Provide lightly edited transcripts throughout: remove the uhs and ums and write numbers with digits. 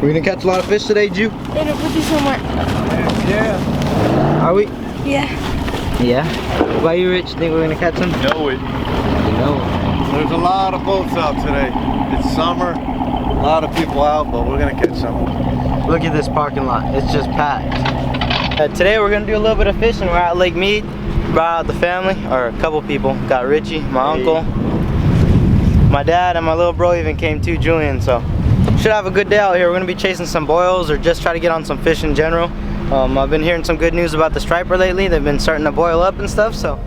We're gonna catch a lot of fish today, Ju? They're gonna put you somewhere. Yeah. Are we? Yeah. Yeah? What about you, Rich? Think we're gonna catch them? Know it. No. There's a lot of boats out today. It's summer, a lot of people out, but we're gonna catch some. Look at this parking lot. It's just packed. Today we're gonna do a little bit of fishing. We're at Lake Mead. Brought out the family, or a couple people. Got Richie, my uncle, my dad, and my little bro even came too, Julian. So should have a good day out here. We're gonna be chasing some boils or just try to get on some fish in general. I've been hearing some good news about the striper lately. They've been starting to boil up and stuff, so.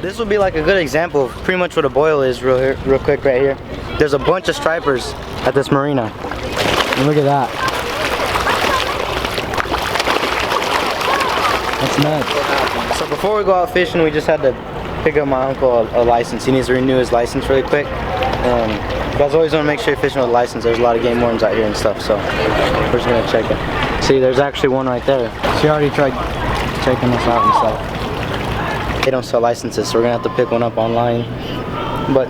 This will be like a good example of pretty much what a boil is real quick right here. There's a bunch of stripers at this marina. And look at that. That's nuts. So before we go out fishing, we just had to pick up my uncle a license. He needs to renew his license really quick. You guys always want to make sure you're fishing with a license. There's a lot of game wardens out here and stuff, so we're just gonna check it. See, there's actually one right there. She already tried checking us out and stuff. They don't sell licenses, so we're gonna have to pick one up online. But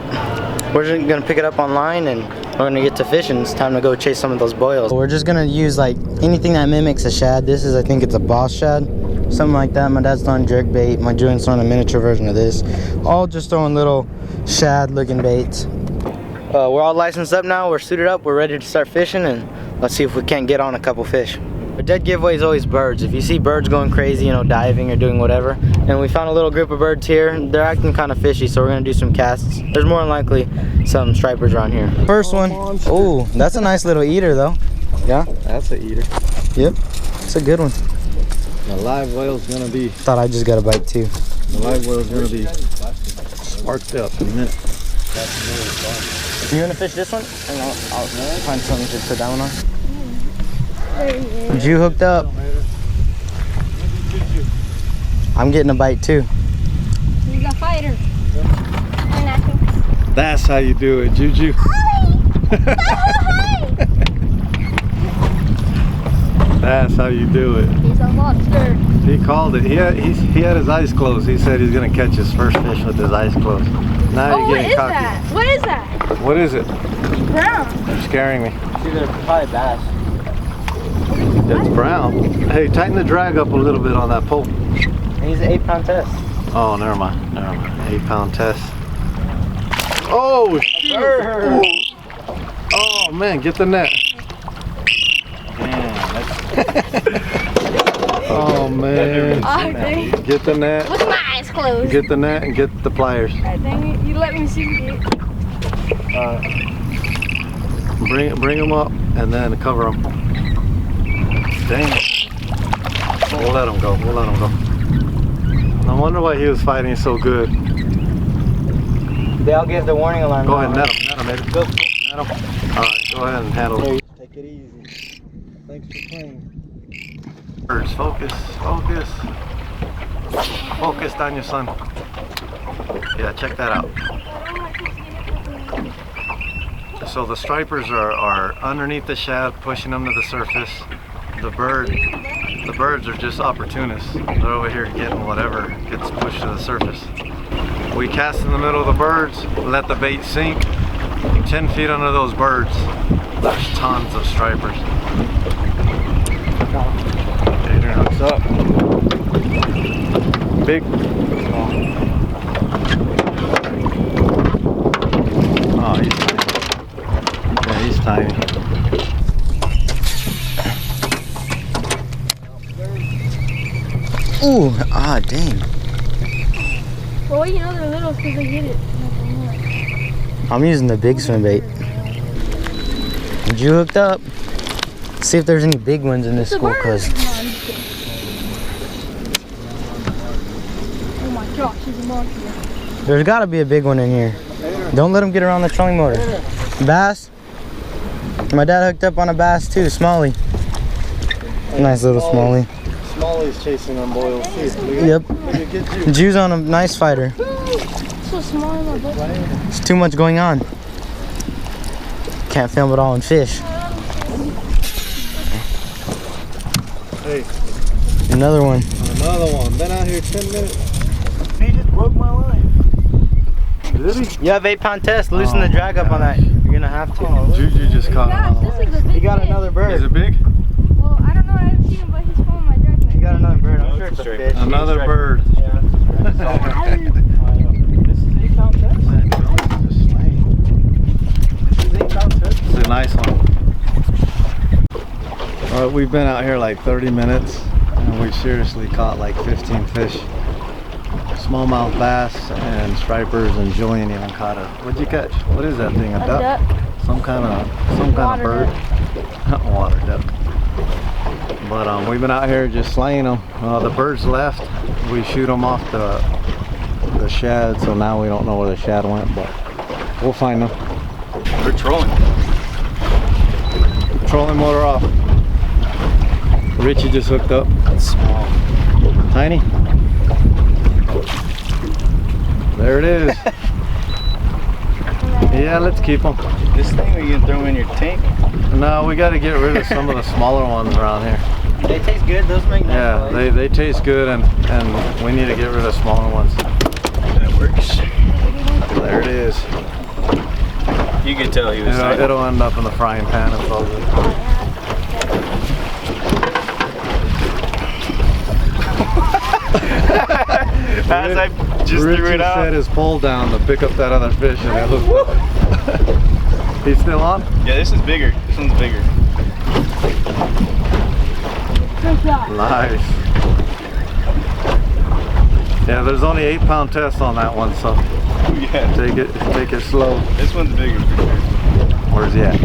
we're just gonna pick it up online and we're gonna get to fishing. It's time to go chase some of those boils. We're just gonna use like anything that mimics a shad. This is, I think it's a boss shad, something like that. My dad's throwing jerk bait. My Julian's throwing a miniature version of this. All just throwing little shad looking baits. We're all licensed up now. We're suited up. We're ready to start fishing, and let's see if we can't get on a couple fish. A dead giveaway is always birds. If you see birds going crazy, you know, diving or doing whatever, and we found a little group of birds here, they're acting kind of fishy, so we're gonna do some casts. There's more than likely some stripers around here. First one. Oh, that's a nice little eater though. Yeah? That's an eater. Yep. It's a good one. The live whale's gonna be. Thought I just got a bite too. The live whale's gonna be sparked up in a minute. You gonna fish this one? And I'll find something to put that one on. Ju hooked up. I'm getting a bite too. He's a fighter. That's how you do it, Juju. That's how you do it. He's a monster. He called it. He had his eyes closed. He said he's gonna catch his first fish with his eyes closed. Now you're getting cocky. What is that? What is it? Brown. You're scaring me. See, they're probably bass. That's brown. Hey, tighten the drag up a little bit on that pole. He's an 8-pound test. Oh, never mind. Never mind. 8-pound test. Oh, shoot. Oh, man, get the net. Oh, man. Oh, dang. Get the net. With my eyes closed. Get the net and get the pliers. Alright, dang it. You let me see it. Bring them up and then cover them. Dang it. We'll let him go. We'll let him go. No wonder why he was fighting so good. They all give the warning alarm. Go ahead, net him, baby. Go, net him. Alright, go ahead and handle it. Take it easy. Thanks for playing. Birds, focus, focus. Focused on your son. Yeah, check that out. So the stripers are underneath the shad, pushing them to the surface. The birds are just opportunists. They're over here getting whatever gets pushed to the surface. We cast in the middle of the birds, let the bait sink. 10 feet under those birds, there's tons of stripers. Adrian hooks up. Big. Oh, he's tiny. Yeah, he's tiny. Ooh, ah, dang. Well, you know they're little because they get it. I'm using the big swim bait. And you hooked up. See if there's any big ones in this school, cause. Oh my gosh, he's a monster. There's gotta be a big one in here. Adrian, Don't let him get around the trolling motor. Bass. My dad hooked up on a bass too, smallie. Nice little smallie. Smallie's chasing on boils too. Yep. Jew's on a nice fighter. So small in my butt. There's too much going on. Can't film it all in fish. Hey. Another one. Another one. Been out here 10 minutes. He just broke my line. Did he? You have 8-pound test. Loosen the drag up on that. You're gonna have to. Juju just caught another one. This is a big He got fish. another bird. Is it big? Well, I don't know. I haven't seen him, but he's pulling my drag net. He got another bird. I'm sure it's a fish. Another bird. Yeah, it's a drag. This is 8-pound test? This is 8-pound test? It's a nice one. We've been out here like 30 minutes and we've seriously caught like 15 fish. Smallmouth bass and stripers, and Julian even caught a, what'd you catch? What is that thing, a duck? Some kind of bird. Water duck. But we've been out here just slaying them. The birds left. We shoot them off the shad, so now we don't know where the shad went, but we'll find them. We're trolling. Trolling motor off. Richie just hooked up. It's small. Tiny. There it is. Yeah, let's keep them. This thing, are you gonna throw them in your tank? No, we got to get rid of some of the smaller ones around here. They taste good. Those make nice Yeah, fillets. they taste good, and we need to get rid of smaller ones. That works. There it is. You can tell he was saying. It'll end up in the frying pan. It's all good. As I just Richie threw it out. set his pole down to pick up that other fish, and it hooked up. He's still on? Yeah, this is bigger. This one's bigger. Nice. Yeah, there's only 8-pound test on that one, so Yeah. take it slow. This one's bigger for sure. Where's he at?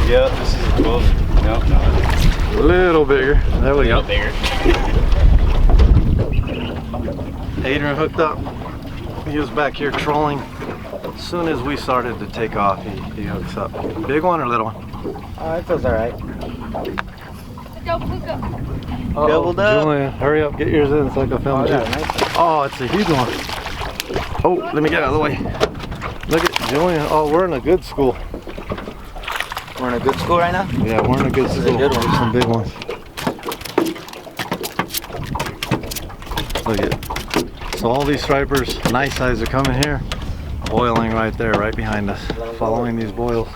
Yeah, this is a 12. No. A little bigger. There we go. Bigger. Adrian hooked up. He was back here trolling. As soon as we started to take off, he hooks up. Big one or little one? Oh, it feels alright. Double hookup. Doubled up. Julian, hurry up, get yours in. It's like a film too. Oh, it's a huge one. Oh, let me get out of the way. Look at Julian. Oh, we're in a good school. We're in a good school right now? Yeah, we're in a good This is school. a good one. There's some big ones. Look at. So all these stripers, nice size, are coming here, boiling right there, right behind us, following these boils.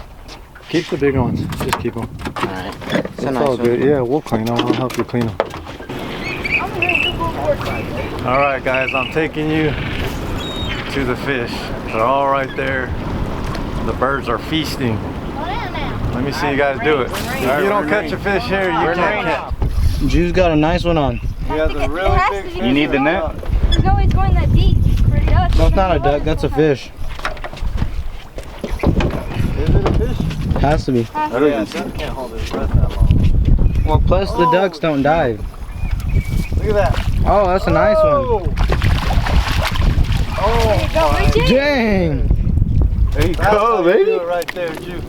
Keep the bigger ones. Just keep them. Alright. It's all good. Yeah, we'll clean them. I'll help you clean them. All right, guys, I'm taking you to the fish. They're all right there. The birds are feasting. Let me see you guys do it. If you don't catch a fish here, you can't catch. Jew's got a nice one on. He has a really big fish. You need the net? There's no way it's going that deep for a duck. That's not a duck, that's a fish. Is it a fish? Has to be. Yeah, duck can't hold his breath that long. Well, plus the ducks don't dive. Look at that. Oh, that's a nice one. Oh, Go, Richie. Dang! there you go, baby. Do it right there, Jew.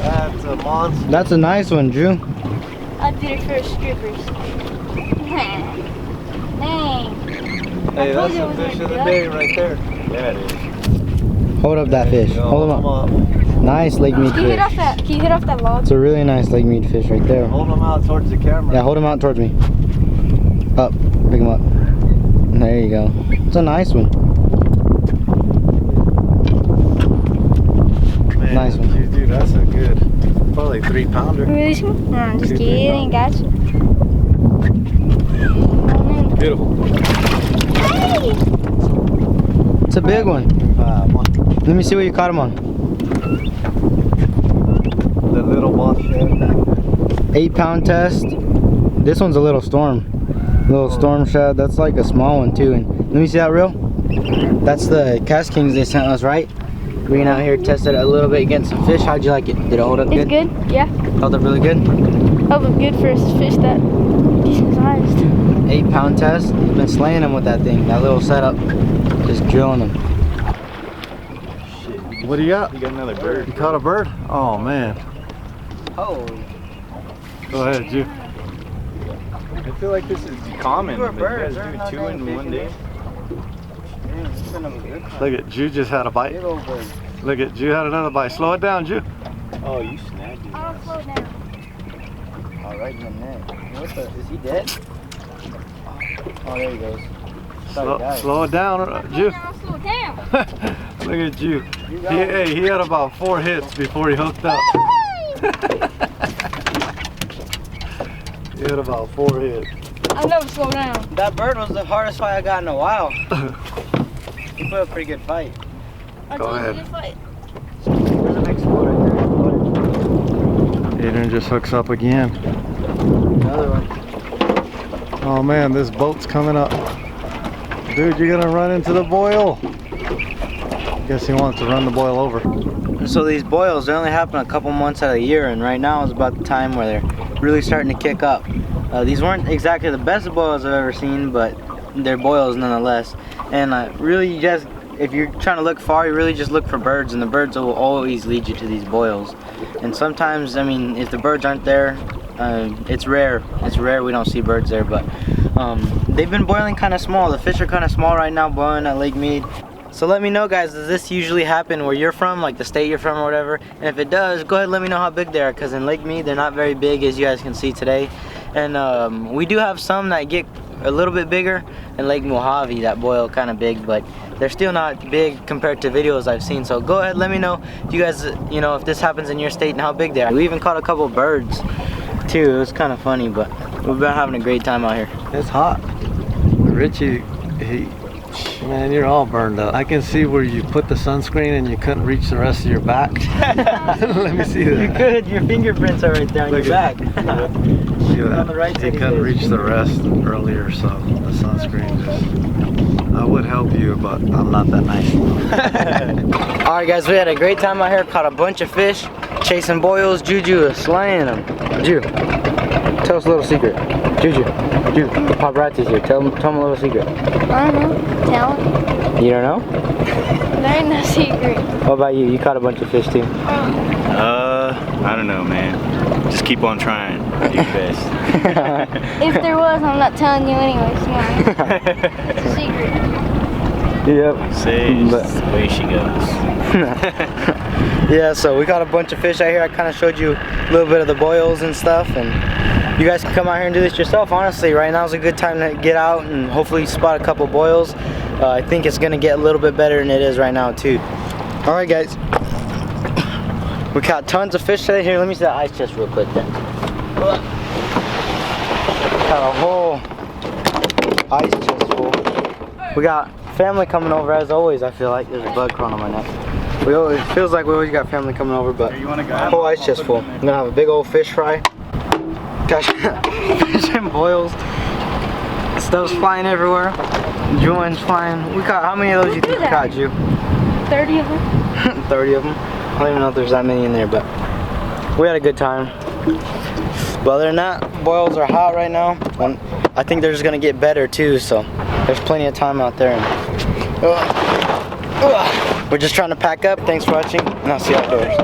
That's a monster. That's a nice one, Drew. I did it for strippers. Dang. Hey, that's the fish of the day right there. Yeah, it is. Hold up that fish. Hold him up. Nice lake meat Can you hit fish. off that? Can you hit off that log? It's a really nice lake meat fish right there. Hold them out towards the camera. Yeah, hold him out towards me. Up. Pick him up. There you go. It's a nice one. Man, Nice one. Dude, that's a good, probably 3-pounder. Release me? No, I'm just kidding. Gotcha. Beautiful. Hey! It's a big one. Let me see what you caught him on. The little boss shad. 8-pound test. This one's a little storm. Little storm shad. That's like a small one too. And let me see that reel. That's the Cast Kings they sent us, right? We went out here, tested it a little bit against some fish. How'd you like it? Did it hold up It's good? good, yeah. Held up really good? Held up good for a fish that decent sized. 8-pound test. He's been slaying them with that thing. That little setup. Just drilling them. What do you got? You got another bird. You caught a bird? Oh man. Oh. Go ahead, Ju. I feel like this is common. Two are but birds. you There's guys no do 2 dang in fish one in day. this. Man, it's been a good time. Look at Ju just had a bite. Big old bird. Look at Ju had another bite. Slow it down, Ju. Oh, you snagged it. I'll slow down. Oh, right in the net. What the? Is he dead? Oh, there he goes. Thought he died. Slow it down, Ju. I'll slow down. Look at Ju. He had about 4 hits before he hooked up. He had about 4 hits. I'll never slow down. That bird was the hardest fight I got in a while. He put up a pretty good fight. Go ahead. There's a big spot right there. Adrian just hooks up again. Another one. Oh man, this boat's coming up. Dude, you're gonna run into the boil. Guess he wants to run the boil over. So these boils, they only happen a couple months out of the year, and right now is about the time where they're really starting to kick up. These weren't exactly the best boils I've ever seen, but they're boils nonetheless. And really, just if you're trying to look far, you really just look for birds, and the birds will always lead you to these boils. And sometimes, I mean, if the birds aren't there, it's rare. It's rare we don't see birds there, but they've been boiling kind of small. The fish are kind of small right now, boiling at Lake Mead. So let me know, guys, does this usually happen where you're from, like the state you're from or whatever? And if it does, go ahead and let me know how big they are, because in Lake Mead, they're not very big, as you guys can see today. And we do have some that get a little bit bigger, and Lake Mojave that boil kind of big, but they're still not big compared to videos I've seen. So go ahead, let me know if you guys, you know, if this happens in your state and how big they are. We even caught a couple birds too. It was kind of funny, but we've been having a great time out here. It's hot. Richie, man, you're all burned up. I can see where you put the sunscreen and you couldn't reach the rest of your back. Let me see that. You could. Your fingerprints are right there on your back. On the right side, he couldn't reach the rest earlier, so the sunscreen just... I would help you, but I'm not that nice. Alright guys, we had a great time out here, caught a bunch of fish, chasing boils. Juju is slaying them. Ju, tell us a little secret. Juju, the paparazzi's here. Tell them a little secret. I don't know. Tell me. You don't know? There ain't no secret. What about you? You caught a bunch of fish too. I don't know, man. Just keep on trying. Do your best. If there was, I'm not telling you anyway. So it's a secret. Yep. Say just the way she goes. Yeah, so we caught a bunch of fish out here. I kind of showed you a little bit of the boils and stuff, and you guys can come out here and do this yourself. Honestly, right now is a good time to get out and hopefully spot a couple boils. I think it's gonna get a little bit better than it is right now too. All right, guys. We caught tons of fish today. Here, let me see that ice chest real quick then. Got a whole ice chest full. We got family coming over as always. I feel like there's a bug crawling on my neck. It feels like we always got family coming over, but whole ice chest full. I'm gonna have a big old fish fry. Gosh, fish and boils. Stuff's flying everywhere. Joints flying. We caught, how many of those you think we caught, Ju? 30 of them. 30 of them. I don't even know if there's that many in there, but we had a good time. But other than that, boils are hot right now, and I think they're just gonna get better too. So there's plenty of time out there. And, we're just trying to pack up. Thanks for watching, and I'll see you outdoors.